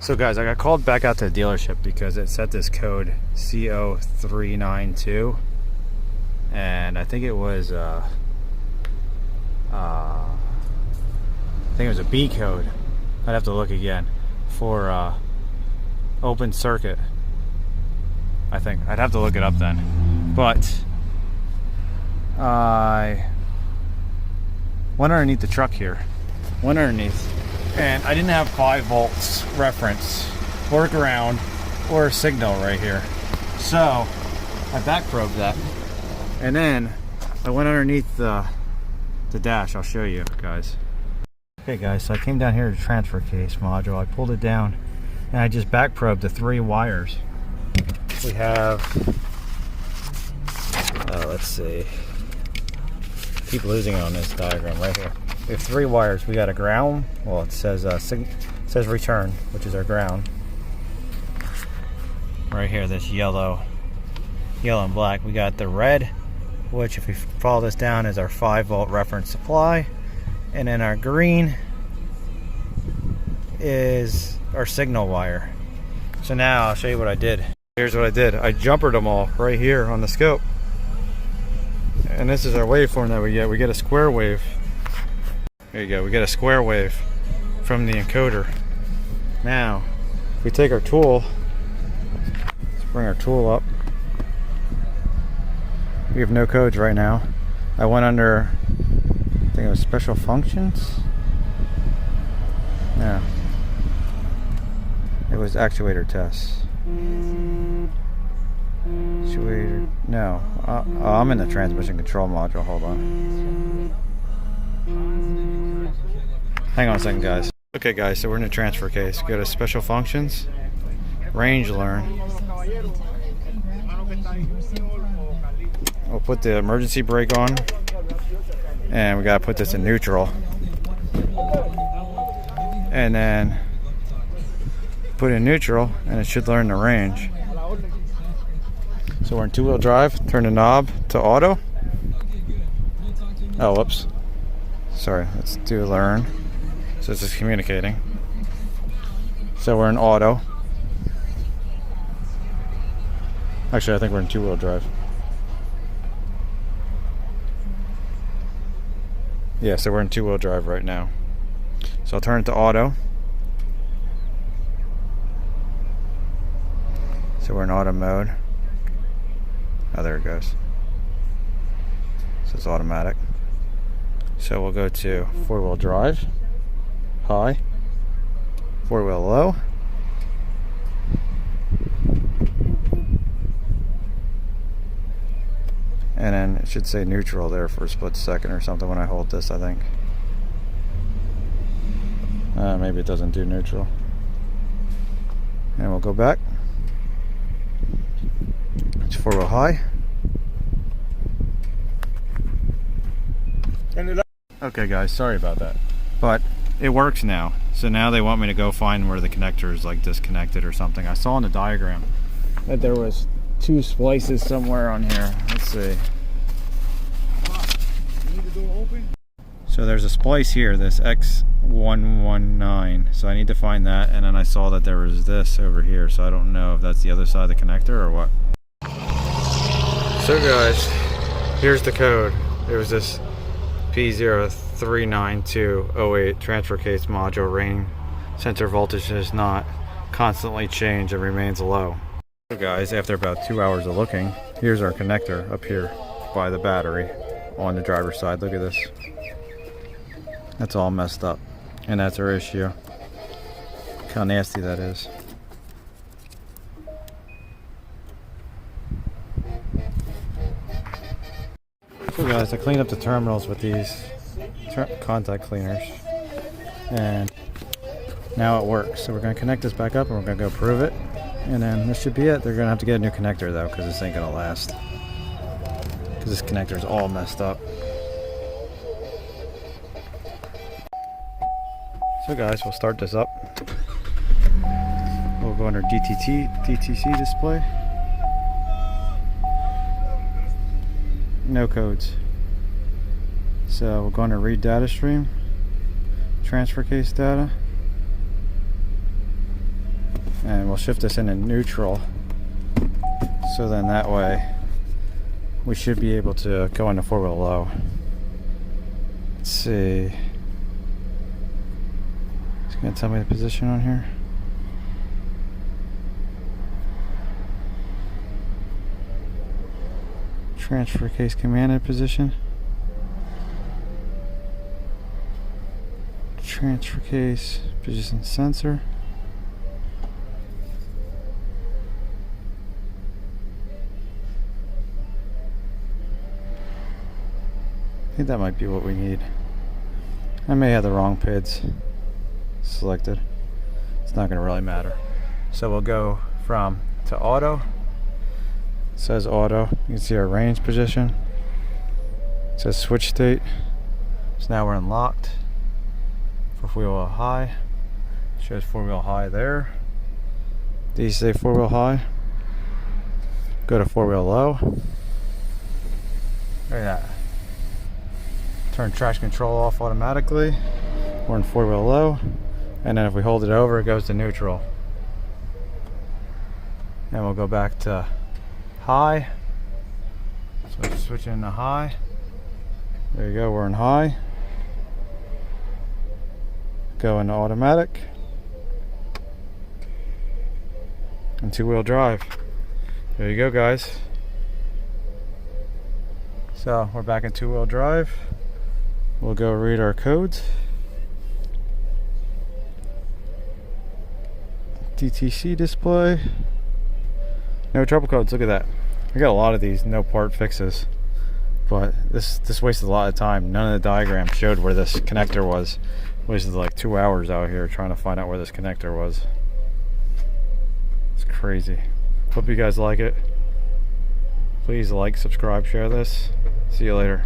So guys, I got called back out to the dealership because it set this code C0392, and I think it was a B code. I'd have to look again for open circuit. I think I'd have to look it up then, but I went underneath the truck here, and I didn't have 5 volts reference or ground or a signal right here. So I back probed that, and then I went underneath the dash. I'll show you guys. Okay guys, so I came down here to the transfer case module. I pulled it down and I just back probed the 3 wires. We have, let's see, keep losing it on this diagram right here. We have 3 wires. We got a ground. Well, it says says return, which is our ground. Right here, this yellow and black. We got the red, which if we follow this down is our 5 volt reference supply, and then our green is our signal wire. So now I'll show you what I did. Here's what I did. I jumpered them all right here on the scope, and this is our waveform that we get. We get a square wave. There you go. We get a square wave from the encoder. Now, if we take our tool, let's bring our tool up. We have no codes right now. I went under, I think it was special functions. Yeah. It was actuator tests. Actuator, no. Oh, I'm in the transmission control module. Hold on. Hang on a second, guys. Okay, guys, so we're in the transfer case. Go to special functions, range learn. We'll put the emergency brake on, and we gotta put this in neutral, and then put it in neutral, and it should learn the range. So we're in 2-wheel drive. Turn the knob to auto. Oh, whoops. Sorry, let's do learn. So it's just communicating. So we're in auto. Actually, I think we're in 2-wheel drive. Yeah, so we're in 2-wheel drive right now. So I'll turn it to auto. So we're in auto mode. Oh, there it goes. So it's automatic. So we'll go to 4-wheel drive, high, 4-wheel low, and then it should say neutral there for a split second or something when I hold this, I think. Maybe it doesn't do neutral. And we'll go back. It's 4-wheel high. Okay guys, sorry about that, but it works now. So now they want me to go find where the connector is like disconnected or something. I saw in the diagram that there was 2 splices somewhere on here. Let's see. So there's a splice here, this X119. So I need to find that, and then I saw that there was this over here. So I don't know if that's the other side of the connector or what. So guys, here's the code. There was this C0392-08 transfer case module ring. Sensor voltage does not constantly change and remains low. So guys, after about 2 hours of looking, here's our connector up here by the battery on the driver's side. Look at this. That's all messed up, and that's our issue. Look how nasty that is. So guys, I cleaned up the terminals with these contact cleaners, and now it works. So we're going to connect this back up, and we're going to go prove it, and then this should be it. They're going to have to get a new connector though, because this ain't going to last, because this connector is all messed up. So guys, we'll start this up. We'll go under DTC display. No codes. So we'll go under read data stream, transfer case data, and we'll shift this into neutral, so then that way we should be able to go into 4-wheel low. Let's see, it's gonna tell me the position on here. Transfer case commanded position. Transfer case position sensor. I think that might be what we need. I may have the wrong PIDs selected. It's not going to really matter. So we'll go from to auto. It says auto. You can see our range position. It says switch state. So now we're unlocked for 4-wheel high. It shows 4-wheel high there. These say 4-wheel high. Go to 4-wheel low. Look at that. Turn traction control off automatically. We're in 4-wheel low, and then if we hold it over, it goes to neutral. And we'll go back to high. So switch into high. There you go, we're in high. Go into automatic. And 2-wheel drive. There you go, guys. So we're back in 2-wheel drive. We'll go read our codes. DTC display. No trouble codes. Look at that. We got a lot of these no part fixes, but this wasted a lot of time. None of the diagrams showed where this connector was. Wasted like 2 hours out here trying to find out where this connector was. It's crazy. Hope you guys like it. Please like, subscribe, share this. See you later.